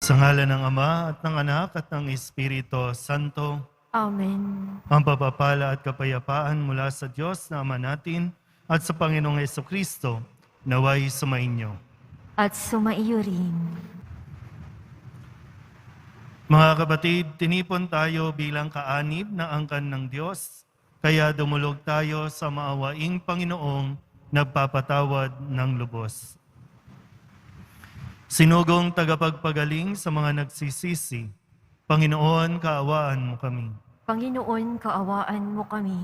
Sa ngalan ng Ama at ng Anak at ng Espiritu Santo, Amen. ang pagpapala at kapayapaan mula sa Diyos na Ama natin at sa Panginoong Hesukristo, naway sumainyo. At sumaiyo rin. Mga kapatid, tinipon tayo bilang kaanib na angkan ng Diyos, kaya dumulog tayo sa maawaing Panginoong nagpapatawad ng lubos. Sinugong tagapagpagaling sa mga nagsisisi, Panginoon, kaawaan mo kami. Panginoon, kaawaan mo kami.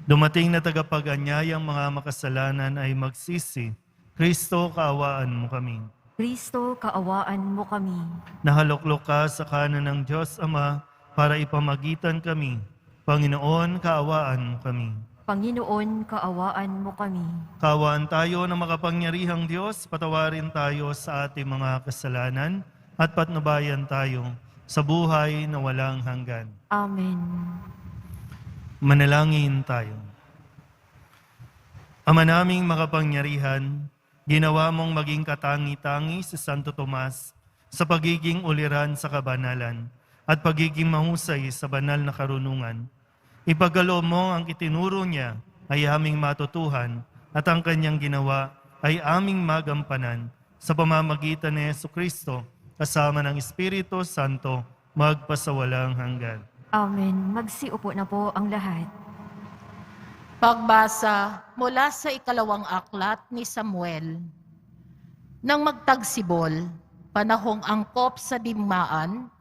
Dumating na tagapag-anyayang mga makasalanan ay magsisi, Kristo, kaawaan mo kami. Kristo, kaawaan mo kami. Nahaluklok ka sa kanan ng Diyos Ama para ipamagitan kami. Panginoon, kaawaan mo kami. Panginoon, kaawaan mo kami. Kaawaan tayo ng makapangyarihang Diyos, patawarin tayo sa ating mga kasalanan at patnubayan tayo sa buhay na walang hanggan. Amen. Manalangin tayo. Ama naming makapangyarihan, ginawa mong maging katangi-tangi si Santo Tomas sa pagiging uliran sa kabanalan at pagiging mahusay sa banal na karunungan. Ipagkaloob mo ang itinuro niya ay aming matutuhan at ang kanyang ginawa ay aming magampanan sa pamamagitan ni Jesucristo kasama ng Espiritu Santo magpasawalang hanggan. Amen. Magsiupo na po ang lahat. Pagbasa mula sa ikalawang aklat ni Samuel. Nang magtagsibol, panahong angkop sa digmaan,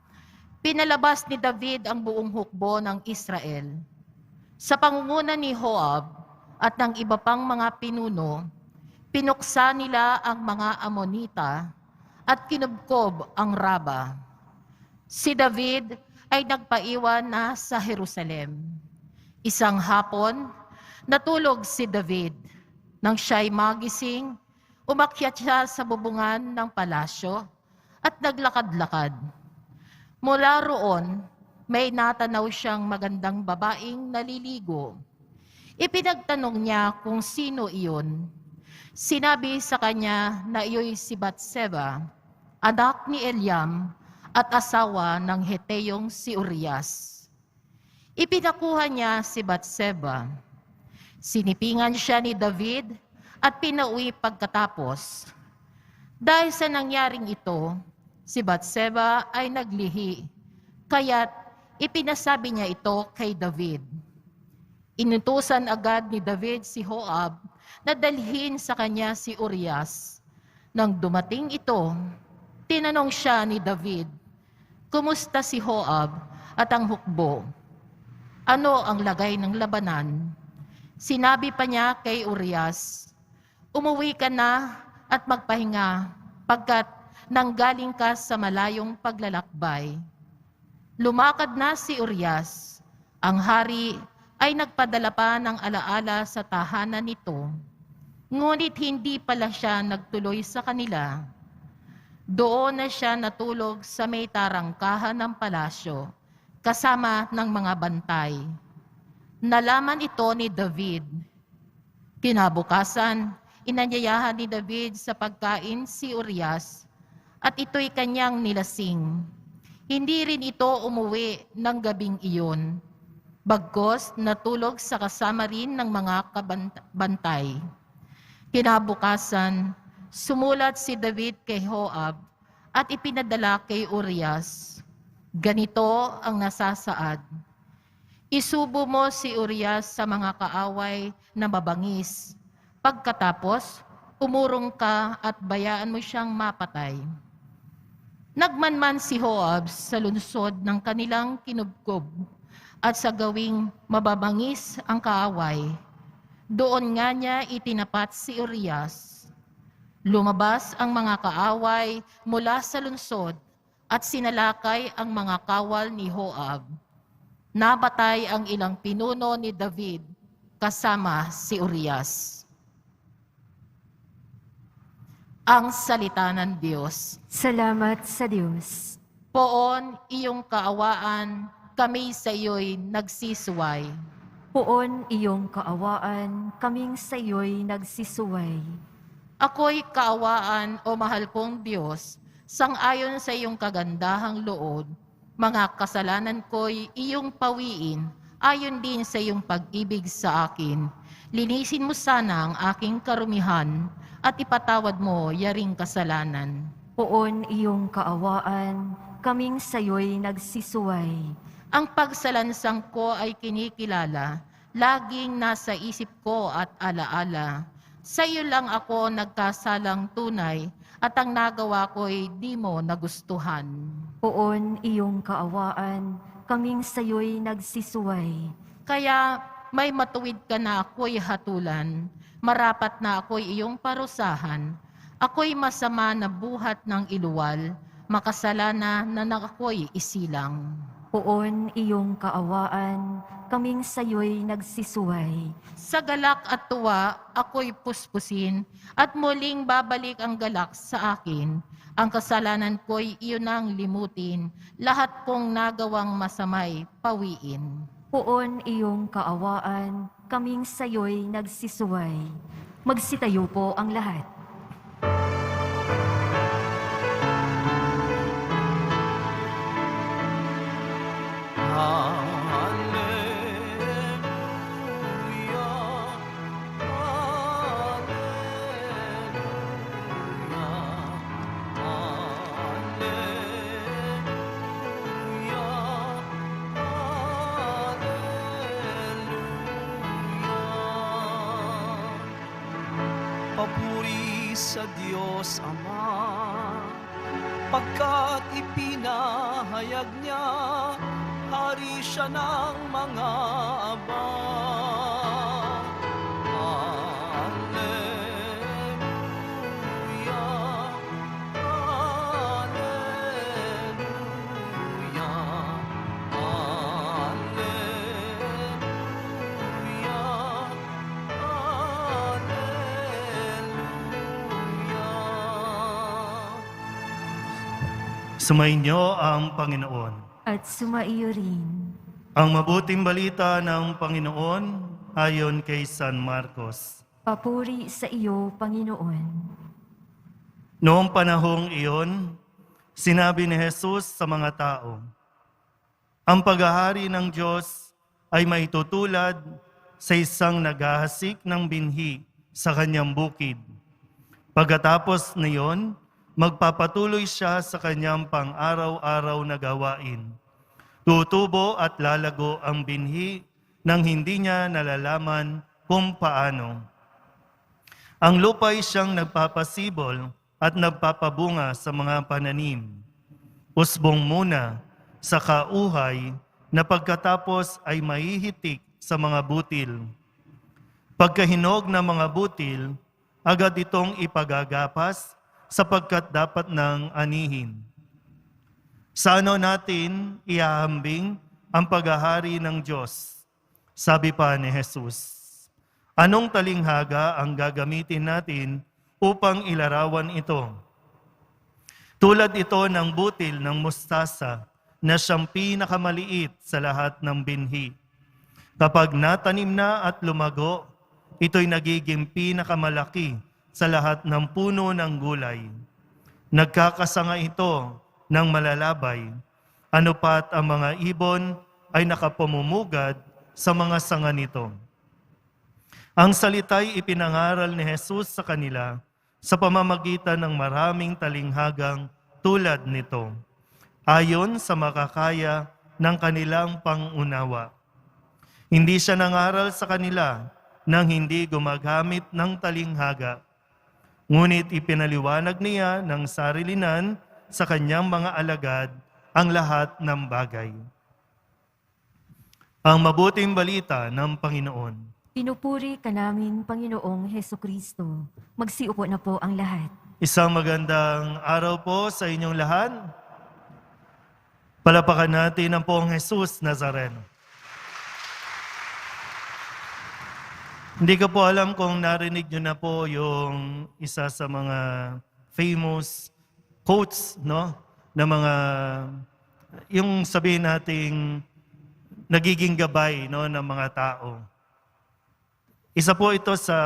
pinalabas ni David ang buong hukbo ng Israel. Sa pangunguna ni Joab at ng iba pang mga pinuno, pinuksa nila ang mga Amonita at kinubkob ang Raba. Si David ay nagpaiwan na sa Jerusalem. Isang hapon, natulog si David. Nang siya'y magising, umakyat siya sa bubungan ng palasyo at naglakad-lakad. Mula roon, may natanaw siyang magandang babaeng naliligo. Ipinagtanong niya kung sino iyon. Sinabi sa kanya na iyo'y si Batseba, anak ni Eliam at asawa ng Heteyong si Urias. Ipinakuha niya si Batseba. Sinipingan siya ni David at pinauwi pagkatapos. Dahil sa nangyaring ito, si Batseba ay naglihi, kaya't ipinasabi niya ito kay David. Inutusan agad ni David si Joab na dalhin sa kanya si Urias. Nang dumating ito, tinanong siya ni David, "Kumusta si Joab at ang hukbo? Ano ang lagay ng labanan?" Sinabi pa niya kay Urias, "Umuwi ka na at magpahinga pagkat nanggaling ka sa malayong paglalakbay." Lumakad na si Urias. Ang hari ay nagpadala pa ng alaala sa tahanan nito. Ngunit hindi pala siya nagtuloy sa kanila. Doon na siya natulog sa may tarangkahan ng palasyo, kasama ng mga bantay. Nalaman ito ni David. Kinabukasan, inanyayahan ni David sa pagkain si Urias, at ito'y kanyang nilasing. Hindi rin ito umuwi ng gabing iyon, bagkos natulog sa kasama rin ng mga bantay. Kinabukasan, sumulat si David kay Joab at ipinadala kay Urias. Ganito ang nasasaad, "Isubo mo si Urias sa mga kaaway na mabangis. Pagkatapos, umurong ka at bayaan mo siyang mapatay." Nagmanman si Joab sa lungsod ng kanilang kinubkob at sa gawing mababangis ang kaaway. Doon nga niya itinapat si Urias. Lumabas ang mga kaaway mula sa lungsod at sinalakay ang mga kawal ni Joab. Nabatay ang ilang pinuno ni David kasama si Urias. Ang salita ng Diyos. Salamat sa Diyos. Poon iyong kaawaan, kami sa iyo'y nagsisuway. Poon iyong kaawaan, kaming sa iyo'y nagsisuway. Ako'y kaawaan, o mahal kong Diyos, Sang-ayon sa iyong kagandahang loob, mga kasalanan ko'y iyong pawiin, ayon din sa iyong pag-ibig sa akin. Linisin mo sana ang aking karumihan, at ipatawad mo yaring kasalanan. Poon iyong kaawaan, kaming sayo'y nagsisuway. Ang pagsalansang ko ay kinikilala, laging nasa isip ko at alaala. Sa iyo lang ako nagkasalang tunay, at ang nagawa ko'y di mo nagustuhan. Poon iyong kaawaan, kaming sayo'y nagsisuway. Kaya may matuwid ka na ako'y hatulan, marapat na ako'y iyong parusahan. Ako'y masama na buhat ng iluwal, makasalana na ako'y isilang. Poon iyong kaawaan, kaming sayo'y nagsisuway. Sa galak at tuwa, ako'y puspusin, at muling babalik ang galak sa akin. Ang kasalanan ko'y iyon ang limutin, lahat kong nagawang masamay pawiin. Poon iyong kaawaan, kaming sayo'y nagsisuway. Magsitayo po ang lahat. Papuri sa Diyos Ama, pagkat ipinahayag niya, hari siya ng mga aba. Alleluia, Alleluia, Alleluia. Sumainyo ang Panginoon. At sumaiyo rin. Ang mabuting balita ng Panginoon ayon kay San Marcos. Papuri sa iyo, Panginoon. Noong panahong iyon, sinabi ni Jesus sa mga tao, ang paghahari ng Diyos ay maitutulad sa isang naghahasik ng binhi sa kanyang bukid. Pagkatapos niyon, magpapatuloy siya sa kanyang pang-araw-araw na gawain. Tutubo at lalago ang binhi nang hindi niya nalalaman kung paano. Ang lupa'y siyang nagpapasibol at nagpapabunga sa mga pananim. Usbong muna sa kauhay na pagkatapos ay mahihitik sa mga butil. Pagkahinog ng mga butil, agad itong ipagagapas sapagkat dapat nang anihin. Sa ano natin ihahambing ang paghahari ng Diyos? Sabi pa ni Jesus. Anong talinghaga ang gagamitin natin upang ilarawan ito? Tulad ito ng butil ng mustasa na siyang pinakamaliit sa lahat ng binhi. Kapag natanim na at lumago, ito'y nagiging pinakamalaki sa lahat ng puno ng gulay. Nagkakasanga ito ng malalabay, ano pat ang mga ibon ay nakapamumugad sa mga sanga nito. Ang salita'y ipinangaral ni Jesus sa kanila sa pamamagitan ng maraming talinghagang tulad nito, ayon sa makakaya ng kanilang pangunawa. Hindi siya nangaral sa kanila nang hindi gumagamit ng talinghaga, ngunit ipinaliwanag niya ng sarilinan sa kanyang mga alagad ang lahat ng bagay. Ang mabuting balita ng Panginoon. Pinupuri ka namin, Panginoong Hesukristo. Magsiupo na po ang lahat. Isang magandang araw po sa inyong lahat. Palapakan natin ang Poong Jesus Nazareno. Hindi ko po alam kung narinig nyo na po yung isa sa mga famous quotes, no? Na mga, yung sabihin nating nagiging gabay, no, ng mga tao. Isa po ito sa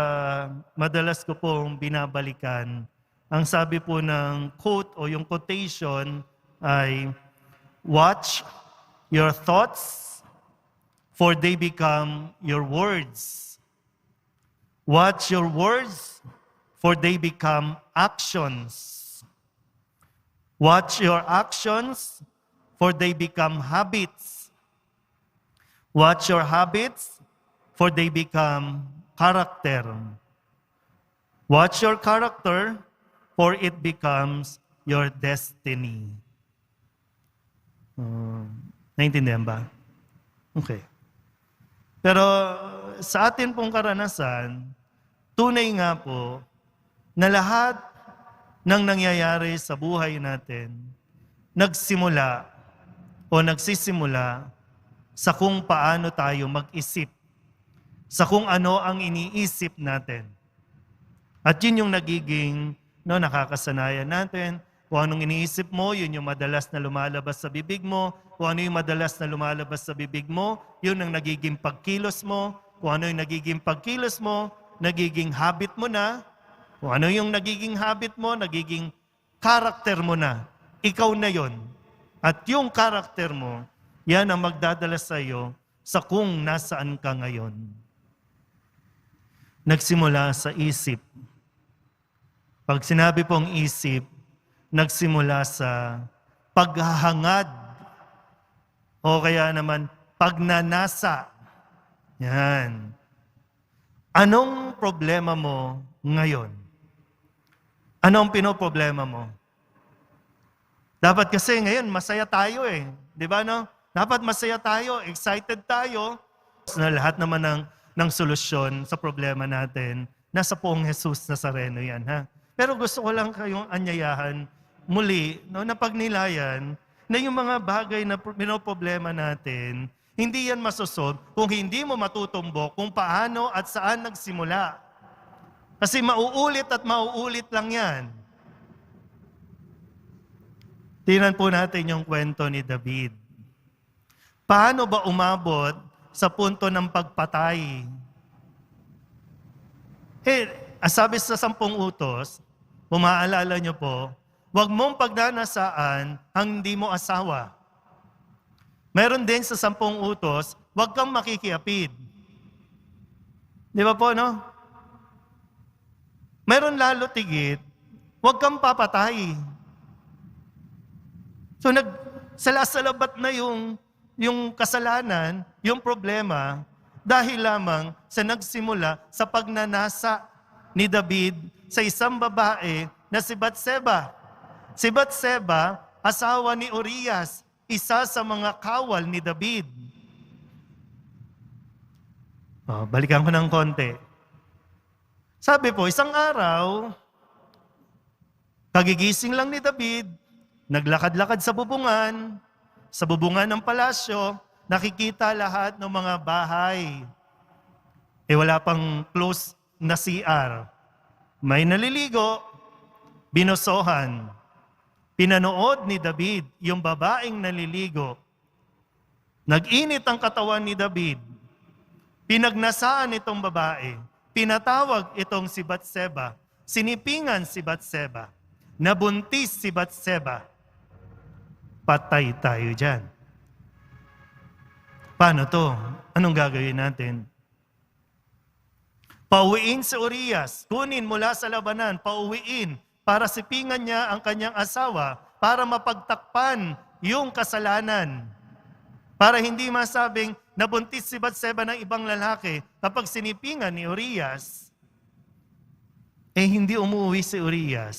madalas ko pong binabalikan ang sabi po ng quote o yung quotation ay, watch your thoughts, for they become your words. Watch your words, for they become actions. Watch your actions, for they become habits. Watch your habits, for they become character. Watch your character, for it becomes your destiny. Naintindihan ba? Okay. Pero sa atin pong karanasan, tunay nga po na lahat ng nangyayari sa buhay natin nagsimula o nagsisimula sa kung paano tayo mag-isip, sa kung ano ang iniisip natin. At yun yung nagiging nakakasanayan natin. Kung anong iniisip mo, yun yung madalas na lumalabas sa bibig mo. Kung ano yung madalas na lumalabas sa bibig mo, yun ang nagiging pagkilos mo. Kung ano yung nagiging pagkilos mo, nagiging habit mo na. Kung ano yung nagiging habit mo, nagiging karakter mo na. Ikaw na yon. At yung karakter mo, yan ang magdadala sa iyo sa kung nasaan ka ngayon. Nagsimula sa isip. Pag sinabi pong isip, nagsimula sa paghahangad o kaya naman pagnanasa. Yan. Anong problema mo ngayon? Anong pinoproblema mo? Dapat kasi ngayon masaya tayo eh. Di ba no? Dapat masaya tayo, excited tayo. Na lahat naman ng solusyon sa problema natin, nasa poong Jesus Nazareno yan. Ha? Pero gusto ko lang kayong anyayahan muli na pagnilayan na yung mga bagay na pinoproblema natin, hindi yan masosolve kung hindi mo matutumbok kung paano at saan nagsimula. Kasi mauulit at mauulit lang yan. Tingnan po natin yung kwento ni David. Paano ba umabot sa punto ng pagpatay? Sabi sa 10 utos, kung maaalala nyo po, huwag mong pagnanasaan ang hindi mo asawa. Meron din sa 10 utos, huwag kang makikiapid. Di ba po, no? Meron lalo tigit, huwag kang papatay. So salabat na yung kasalanan, yung problema, dahil lamang sa nagsimula sa pagnanasa ni David sa isang babae na si Batseba. Si Batseba, asawa ni Urias, isa sa mga kawal ni David. Balikan ko ng konti. Sabi po, isang araw, kagigising lang ni David, naglakad-lakad sa bubungan ng palasyo, nakikita lahat ng mga bahay. Wala pang close na CR. May naliligo, binosohan. Pinanood ni David yung babaeng naliligo. Nag-init ang katawan ni David. Pinagnasaan itong babae. Pinatawag itong si Batseba. Sinipingan si Batseba. Nabuntis si Batseba. Patay tayo dyan. Paano to? Anong gagawin natin? Pauwiin si Urias, kunin mula sa labanan, pauwiin para sipingan niya ang kanyang asawa para mapagtakpan yung kasalanan. Para hindi masabing nabuntis si Batseba ng ibang lalaki kapag sinipingan ni Urias, hindi umuwi si Urias.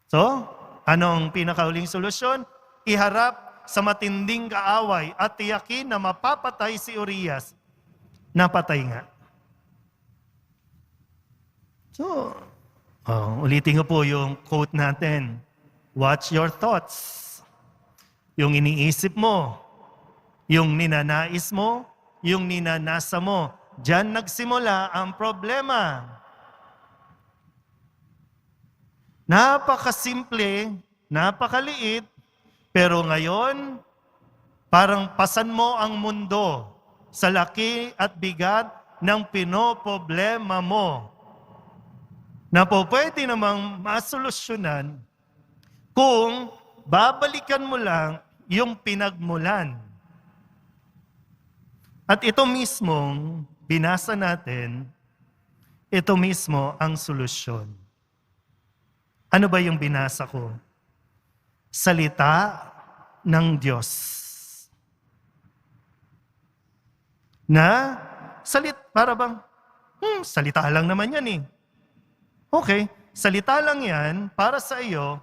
So, anong pinakauling solusyon? Iharap sa matinding kaaway at tiyakin na mapapatay si Urias. Napatay nga. So, ulitin ko po yung quote natin. Watch your thoughts. Yung iniisip mo, yung ninanais mo, yung ninanasa mo. Diyan nagsimula ang problema. Napakasimple, napakaliit, pero ngayon, parang pasan mo ang mundo sa laki at bigat ng pinoproblema mo. na po pwede namang masolusyonan kung babalikan mo lang yung pinagmulan. At ito mismong binasa natin, ito mismo ang solusyon. Ano ba yung binasa ko? Salita ng Diyos. Na para bang, salita lang naman yan eh. Okay, salita lang yan para sa iyo,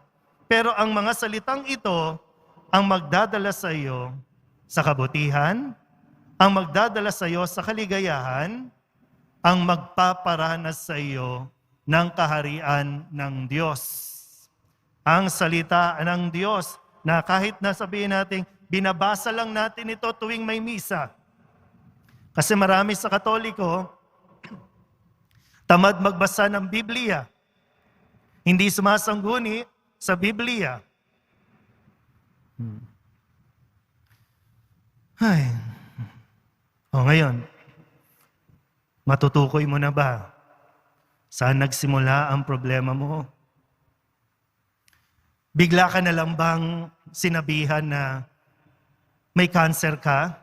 pero ang mga salitang ito ang magdadala sa iyo sa kabutihan, ang magdadala sa iyo sa kaligayahan, ang magpaparanas sa iyo ng kaharian ng Diyos. Ang salita ng Diyos na kahit nasabihin natin, binabasa lang natin ito tuwing may misa. Kasi marami sa Katoliko, tamad magbasa ng Biblia. Hindi sumasangguni sa Biblia. Ay. Ngayon, matutukoy mo na ba? Saan nagsimula ang problema mo? Bigla ka na lang bang sinabihan na may cancer ka?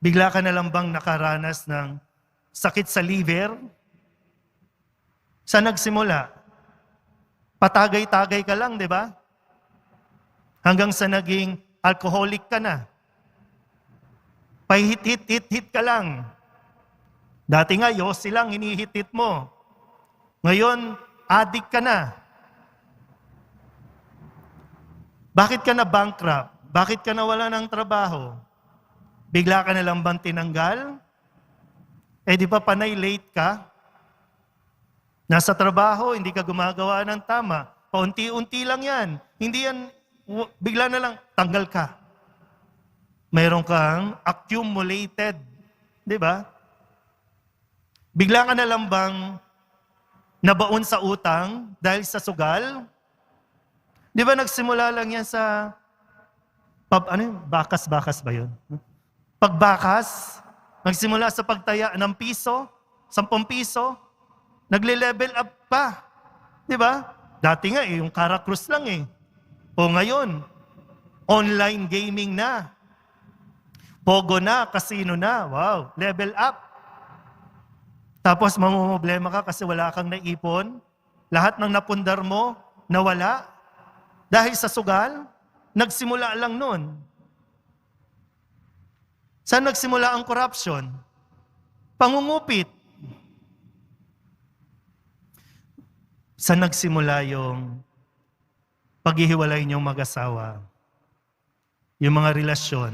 Bigla ka na lang bang nakaranas ng sakit sa liver? Saan nagsimula? Patagay-tagay ka lang, di ba? Hanggang sa naging alcoholic ka na. Pahit-hit-hit-hit ka lang. Dati nga, yosi lang, hinihit-hit mo. Ngayon, addict ka na. Bakit ka na bankrupt? Bakit ka nawala ng trabaho? Bigla ka na lang bang tinanggal? Di ba panay late ka? Nasa trabaho, hindi ka gumagawa ng tama. Paunti-unti lang yan. Hindi yan, bigla na lang, tanggal ka. Mayroon kang accumulated. Di ba? Bigla ka na lang bang nabaon sa utang dahil sa sugal? Di ba nagsimula lang yan sa, bakas-bakas ba yun? Pagbakas, nagsimula sa pagtaya ng piso, 10 piso, nagle-level up pa. Di ba? Dati nga yung Caracruz lang eh. O ngayon, online gaming na. Pogo na, casino na. Wow, level up. Tapos mamumblema ka kasi wala kang naipon. Lahat ng napundar mo, nawala. Dahil sa sugal, nagsimula lang nun. Saan nagsimula ang corruption? Pangungupit. Saan nagsimula yung paghihiwalay niyong mag-asawa? Yung mga relasyon.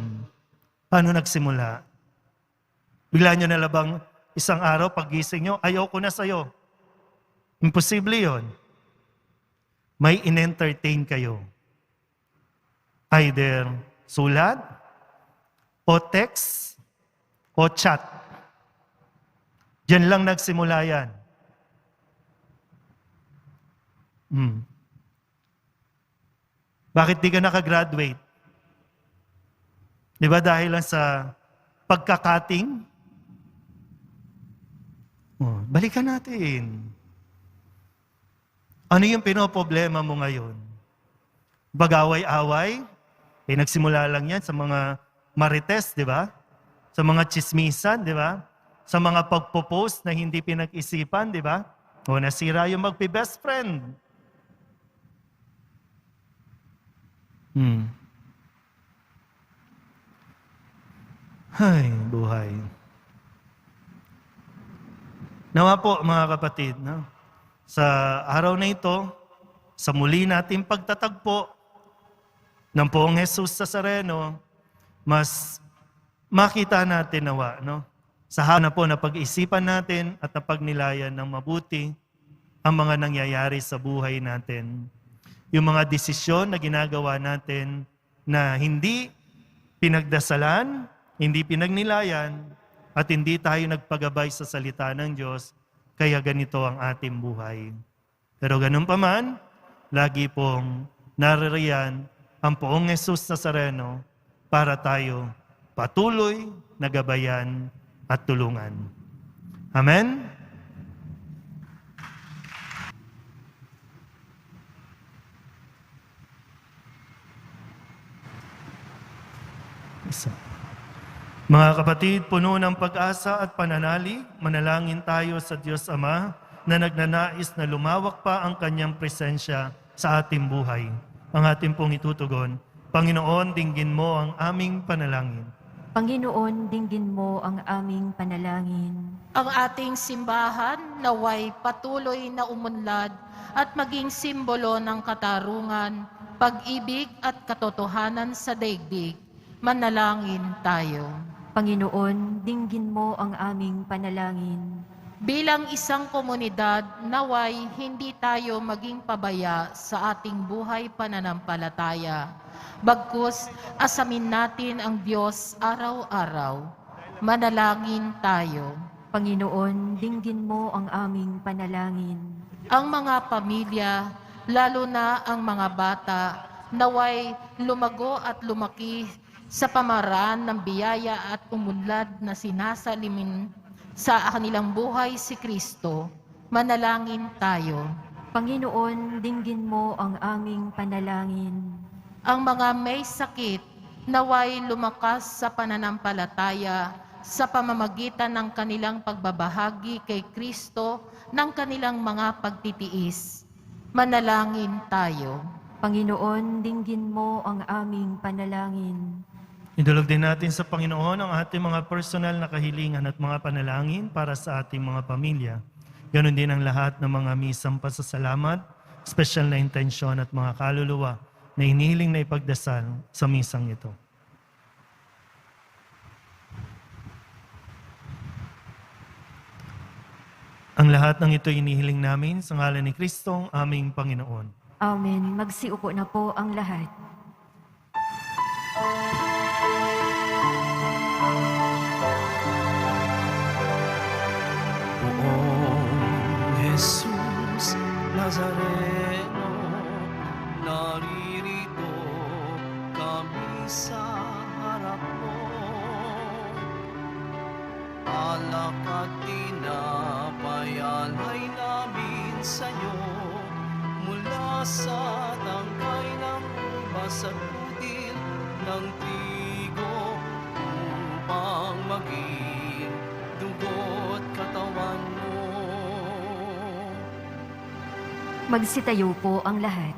Paano nagsimula? Bigla niyo na labang isang araw, paggising niyo, ayoko na sa'yo. Imposible yon. May in-entertain kayo. Either sulat, o text, o chat. Diyan lang nagsimula yan. Bakit di ka nakagraduate? Di ba dahil lang sa pagkakating? Balikan natin. Ano yung pinoproblema mo ngayon? Bagaway-away? Nagsimula lang yan sa mga marites, di ba? Sa mga chismisan, di ba? Sa mga pagpo-post na hindi pinag-isipan, di ba? O nasira yung magpi-best friend. Ay, buhay. Nawa po mga kapatid, no? Sa araw na ito, sa muli nating pagtatagpo ng Poong Jesus Nazareno, mas makita natin nawa, no? Sa hana po na pag-isipan natin at napagnilayan ng mabuti ang mga nangyayari sa buhay natin. Yung mga desisyon na ginagawa natin na hindi pinagdasalan, hindi pinagnilayan, at hindi tayo nagpagabay sa salita ng Diyos, kaya ganito ang ating buhay. Pero ganun pa man, lagi pong naririyan ang Poong Jesus Nazareno para tayo patuloy na gabayan at tulungan. Amen? Isa. Mga kapatid, puno ng pag-asa at pananalig, manalangin tayo sa Diyos Ama na nagnanais na lumawak pa ang kanyang presensya sa ating buhay. Ang ating pong itutugon, Panginoon, dinggin mo ang aming panalangin. Panginoon, dinggin mo ang aming panalangin. Ang ating simbahan naway patuloy na umunlad at maging simbolo ng katarungan, pag-ibig at katotohanan sa daigdig. Manalangin tayo. Panginoon, dinggin mo ang aming panalangin. Bilang isang komunidad, naway hindi tayo maging pabaya sa ating buhay pananampalataya. Bagkus, asamin natin ang Diyos araw-araw. Manalangin tayo. Panginoon, dinggin mo ang aming panalangin. Ang mga pamilya, lalo na ang mga bata, naway lumago at lumaki sa pamaraan ng biyaya at umunlad na sinasalimin sa kanilang buhay si Kristo. Manalangin tayo. Panginoon, dinggin mo ang aming panalangin. Ang mga may sakit, naway lumakas sa pananampalataya sa pamamagitan ng kanilang pagbabahagi kay Kristo ng kanilang mga pagtitiis. Manalangin tayo. Panginoon, dinggin mo ang aming panalangin. Idulog din natin sa Panginoon ang ating mga personal na kahilingan at mga panalangin para sa ating mga pamilya. Ganon din ang lahat ng mga misang pasasalamat, special na intensyon at mga kaluluwa na inihiling na ipagdasal sa misang ito. Ang lahat ng ito inihiling namin sa ngalan ni Kristo, ang aming Panginoon. Amen. Magsiupo na po ang lahat. Poong Jesus Nazareno, naririto kami sa harap mo. Alak at tinapayalay namin sa'yo, mula sa tangkay ng masagutin ng trigo, upang maging dugo't katawan mo. Magsitayo po ang lahat.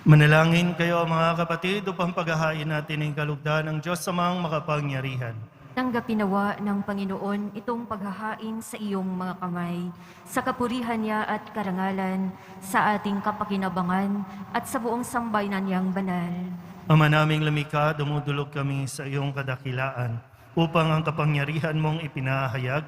Manalangin kayo mga kapatid upang paghahain natin ang kalugdan ng Diyos Amang makapangyarihan. Tanggapin nawa ng Panginoon itong paghahain sa iyong mga kamay, sa kapurihan niya at karangalan, sa ating kapakinabangan at sa buong sambayanan niyang banal. Ama naming lumikha, dumudulog kami sa iyong kadakilaan upang ang kapangyarihan mong ipinahayag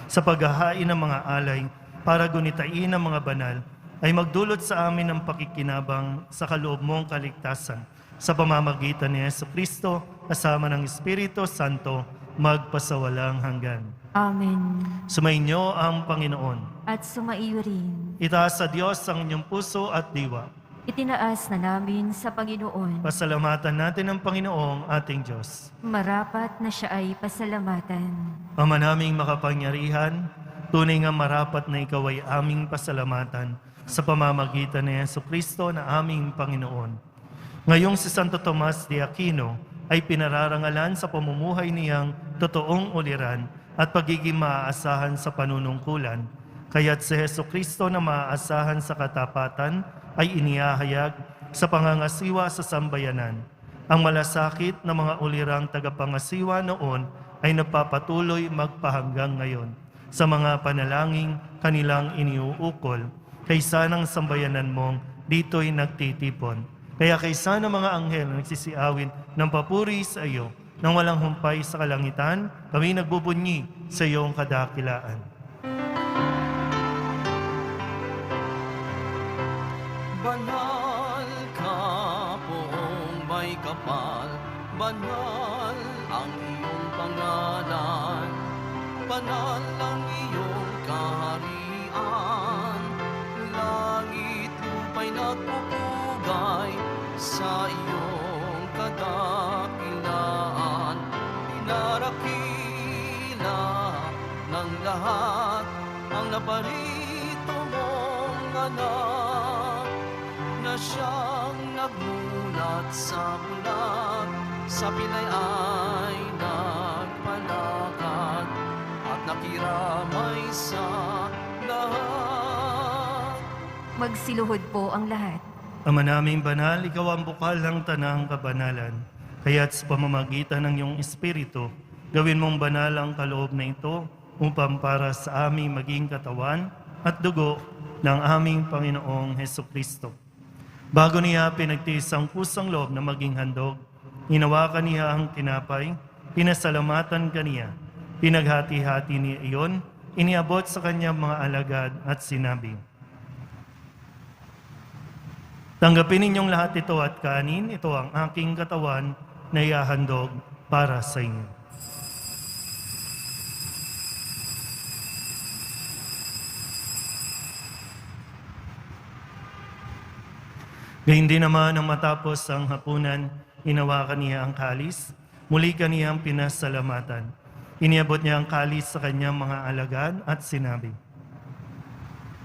sa paghahain ng mga alay para gunitain ang mga banal ay magdulot sa amin ng pakikinabang sa kaloob mong kaligtasan sa pamamagitan ni Jesucristo kasama ng Espiritu Santo magpasawalang hanggan. Amen. Sumainyo ang Panginoon. At sumaiyo rin. Itaas sa Diyos ang inyong puso at diwa. Itinaas na namin sa Panginoon. Pasalamatan natin ang Panginoong ating Diyos. Marapat na siya ay pasalamatan. Ama naming makapangyarihan, tunay nga marapat na ikaw ay aming pasalamatan sa pamamagitan ni Jesucristo na aming Panginoon. Ngayong si Santo Tomas de Aquino ay pinararangalan sa pamumuhay niyang totoong uliran at pagiging maaasahan sa panunungkulan. Kaya't si Jesucristo na maaasahan sa katapatan ay inihahayag sa pangangasiwa sa sambayanan. Ang malasakit na mga ulirang tagapangasiwa noon ay nagpapatuloy magpahanggang ngayon sa mga panalangin kanilang iniuukol, kaysa ng sambayanan mong dito'y nagtitipon. Kaya kaysa ng mga anghel na nagsisiawin ng papuri sa iyo, nang walang humpay sa kalangitan, kami nagbubunyi sa iyong kadakilaan. Banal ka, poong may kapal, banal ang iyong pangalan, banal ang iyong kaharian, langit lupa'y nagpupugay sa iyong kadakilaan, dinarakila ng lahat ang naparito mong anak, na siyang nagmulat sa bulat, sa pilay ay nagpalakad, at nakiramay sa lahat. Magsiluhod po ang lahat. Ama naming banal, ikaw ang bukal ng tanang kabanalan. Kaya't sa pamamagitan ng iyong Espiritu, gawin mong banal ang kaloob na ito upang para sa aming maging katawan at dugo ng aming Panginoong Hesukristo. Bago niya pinagtiis ang pusang loob na maging handog, hinawakan niya ang tinapay, pinasalamatan kaniya, pinaghati-hati niya iyon, iniabot sa kanyang mga alagad at sinabi, "Tanggapin ninyong lahat ito at kanin, ito ang aking katawan na ihahandog para sa inyo." Gayun din naman nang matapos ang hapunan, hinawakan niya ang kalis, muli kaniyang pinasalamatan. Iniabot niya ang kalis sa kanyang mga alagad at sinabi,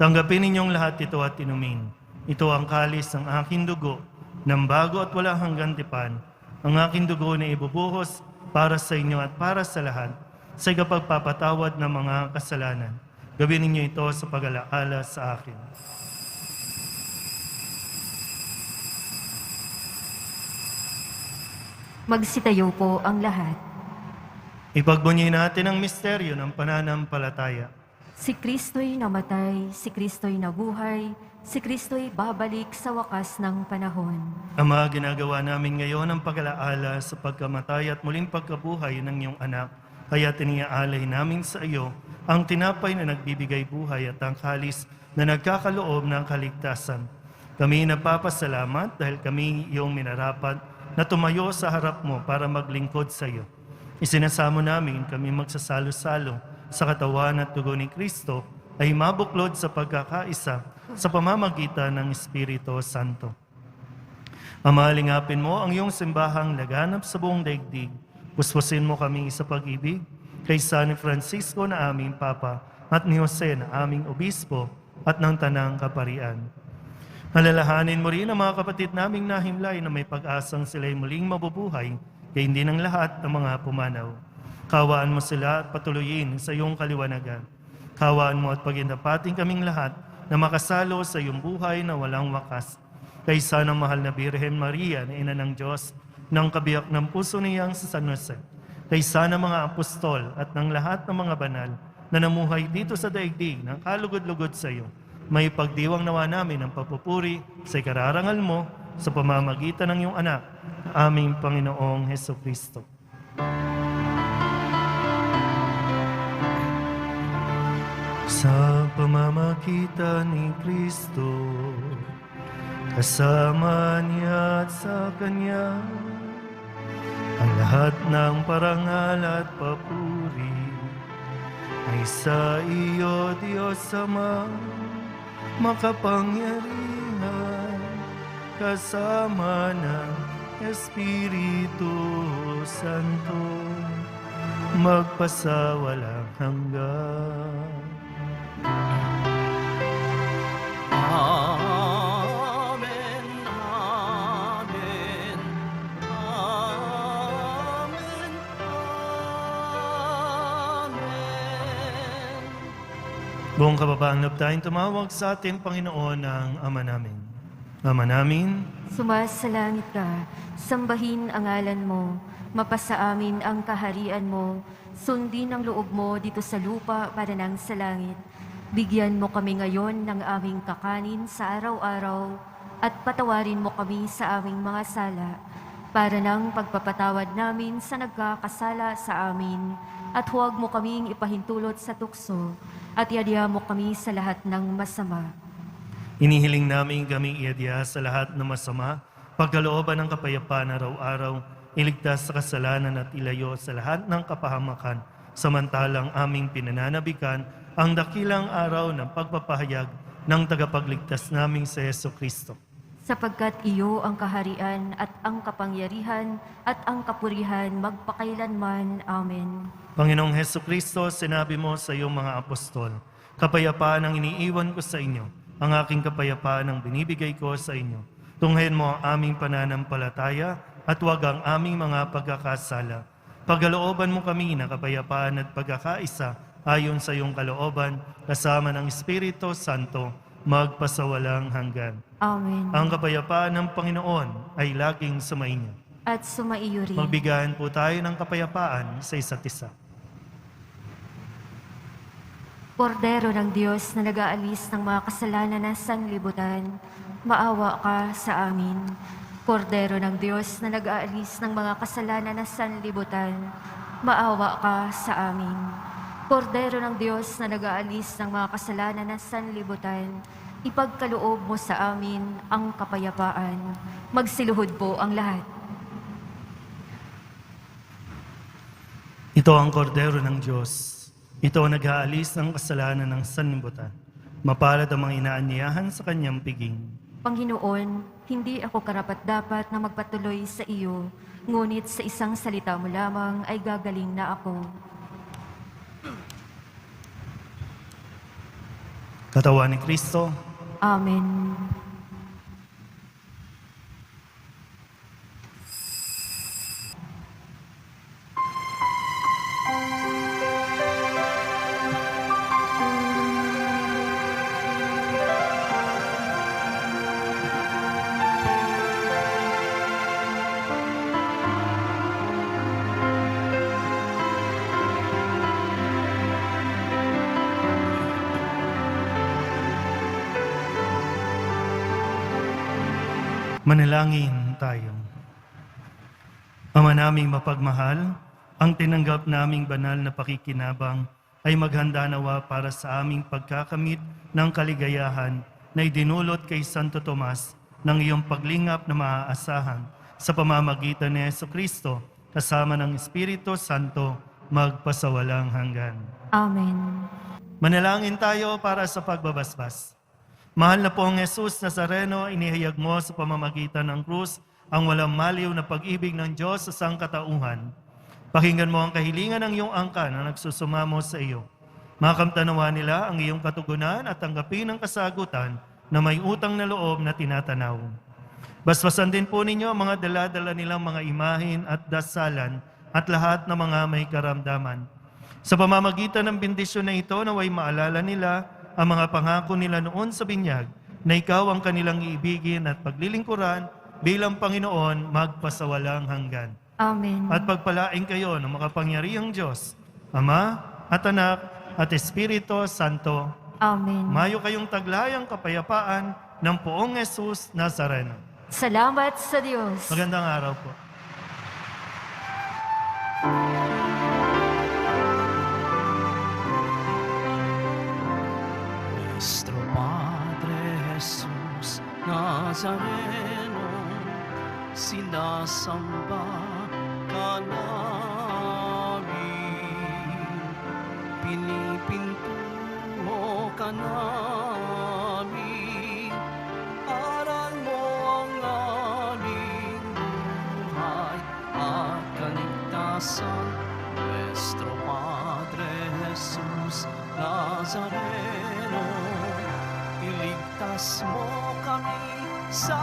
"Tanggapin ninyong lahat ito at inumin. Ito ang kalis ng aking dugo, ng bago at walang hanggang tipan, ang aking dugo na ibubuhos para sa inyo at para sa lahat, sa ikapagpapatawad ng mga kasalanan. Gawin ninyo ito sa pag-alaala sa akin." Magsitayo po ang lahat. Ipagbunyi natin ang misteryo ng pananampalataya. Si Kristo'y namatay, si Kristo'y nabuhay, si Kristo'y babalik sa wakas ng panahon. Ama, ginagawa namin ngayon ang pag-alaala sa pagkamatay at muling pagkabuhay ng iyong anak. Kaya tiniaalay namin sa iyo ang tinapay na nagbibigay buhay at ang kalis na nagkakaloob ng kaligtasan. Kami napapasalamat dahil kami iyong minarapat na tumayo sa harap mo para maglingkod sa iyo. Isinasamo namin kami magsasalo-salo sa katawan at dugo ni Kristo ay mabuklod sa pagkakaisa sa pamamagitan ng Espiritu Santo. Ama, lingapin mo ang iyong simbahang laganap sa buong daigdig. Puspusin mo kami sa pag-ibig kay San Francisco na aming Papa at ni Jose na aming Obispo at ng Tanang Kaparian. Alalahanin mo rin ang mga kapatid naming nahimlay na may pag-asang sila'y muling mabubuhay kaya hindi ng lahat ng mga pumanaw. Kawaan mo sila at patuloyin sa iyong kaliwanagan. Kawaan mo at pagindapating kaming lahat na makasalo sa iyong buhay na walang wakas. Kaysa ng mahal na Birhen Maria na Ina ng Diyos, ng kabiyak ng puso niyang sa San Jose, kaysa ng mga apostol at ng lahat ng mga banal na namuhay dito sa daigdig ng kalugod-lugod sa iyo, may pagdiwang nawa namin ang papupuri sa ikararangal mo sa pamamagitan ng iyong anak, aming Panginoong Hesukristo. Sa pamamagitan ni Kristo, kasama niya at sa Kanya, ang lahat ng parangal at papuri ay sa iyo, Diyos Ama, makapangyarihan, kasama ng Espiritu Santo, magpasawalang hanggan. Amen, amen, amen, amen. Buong kababaang loob tayong tumawag sa ating Panginoon ng Ama namin. Ama namin, Sumasalangit ka, sambahin ang ngalan mo, mapasa amin ang kaharian mo, sundin ang loob mo dito sa lupa para nang sa langit. Bigyan mo kami ngayon ng aming kakanin sa araw-araw at patawarin mo kami sa aming mga sala para nang pagpapatawad namin sa nagkakasala sa amin at huwag mo kaming ipahintulot sa tukso at iadya mo kami sa lahat ng masama. inihiling namin kaming iadya sa lahat ng masama, pagkalooban ng kapayapaan araw-araw, iligtas sa kasalanan at ilayo sa lahat ng kapahamakan, samantalang aming pinananabikan ang dakilang araw ng pagpapahayag ng tagapagligtas naming si Jesucristo. Sapagkat iyo ang kaharian at ang kapangyarihan at ang kapurihan magpakailanman. Amen. Panginoong Jesucristo, sinabi mo sa iyong mga apostol, kapayapaan ang iniiwan ko sa inyo, ang aking kapayapaan ang binibigay ko sa inyo. Tunghayin mo ang aming pananampalataya at huwag ang aming mga pagkakasala. Pagkalooban mo kami ng kapayapaan at pagkakaisa ayon sa iyong kalooban, kasama ng Espiritu Santo, magpasawalang hanggan. Amen. Ang kapayapaan ng Panginoon ay laging sumainyo. At sumaiyo rin. Magbigayan po tayo ng kapayapaan sa isa't isa. Kordero ng Diyos na nag-aalis ng mga kasalanan ng sanlibutan, maawa ka sa amin. Kordero ng Diyos na nag-aalis ng mga kasalanan ng sanlibutan, maawa ka sa amin. Kordero ng Diyos na nag-aalis ng mga kasalanan ng sanlibutan, ipagkaloob mo sa amin ang kapayapaan. Magsiluhod po ang lahat. Ito ang kordero ng Diyos. Ito ang nag-aalis ng kasalanan ng sanlibutan. Mapalad ang mga inaanyayahan sa kanyang piging. Panginoon, hindi ako karapat-dapat na magpatuloy sa iyo, ngunit sa isang salita mo lamang ay gagaling na ako. Katawan ni Kristo, Amen. manalangin tayo. Ama naming mapagmahal, ang tinanggap naming banal na pakikinabang ay maghanda nawa para sa aming pagkakamit ng kaligayahan na idinulot kay Santo Tomas ng iyong paglingap na maaasahan sa pamamagitan ni Jesucristo kasama ng Espiritu Santo magpasawalang hanggan. Amen. Manalangin tayo para sa pagbabasbas. Mahal na pong Jesus Nazareno, inihayag mo sa pamamagitan ng krus ang walang maliw na pag-ibig ng Diyos sa sangkatauhan. Pakinggan mo ang kahilingan ng iyong angkan na nagsusumamo sa iyo. Makamtanawa nila ang iyong katugunan at tanggapin ang kasagutan na may utang na loob na tinatanaw. Basbasan din po ninyo ang mga dala-dala nilang mga imahin at dasalan at lahat ng mga may karamdaman. Sa pamamagitan ng bendisyon na ito, naway maalala nila ang mga pangako nila noon sa binyag na ikaw ang kanilang iibigin at paglilingkuran bilang Panginoon magpasawalang hanggan. Amen. At pagpalain kayo ng makapangyarihang Diyos, Ama at Anak at Espiritu Santo. Amen. Mayo kayong taglayang kapayapaan ng poong Jesus Nazareno. Salamat sa Diyos. Magandang araw po. Nuestro Padre Jesus Nazareno, sinasamba ka namin, pinipintuho ka namin, aral mo ang aming buhay at kaligtasan. Nuestro Padre Jesus Nazareno, iligtas mo kami sa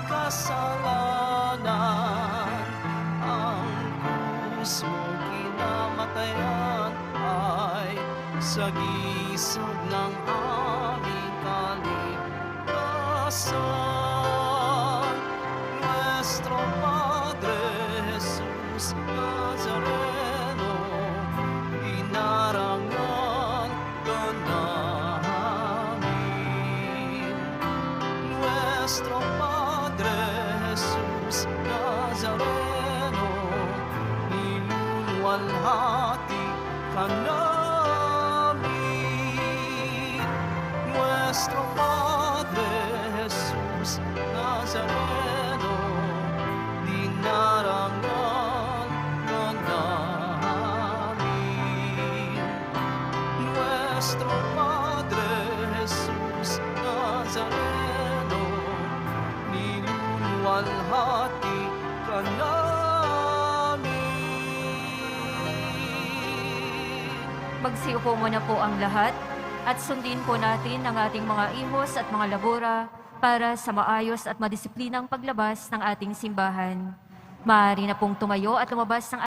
kasalanan. Ang krus mo kinamatayan ay sagisag ng aming kaligtasan. Nuestro Padre Jesus Nazareno, inarangan ka namin. Nuestro Padre Jesus Nazareno, niluluwalhati ka namin. Nuestro Padre Jesus Nazareno, dinarangan ka namin. Nuestro Padre Jesus Nazareno, niluluwalhati ka namin. Magsiupo muna po ang lahat at sundin po natin ang ating mga ihos at mga labora para sa maayos at madisiplinang paglabas ng ating simbahan. Maaari na pong tumayo at lumabas ng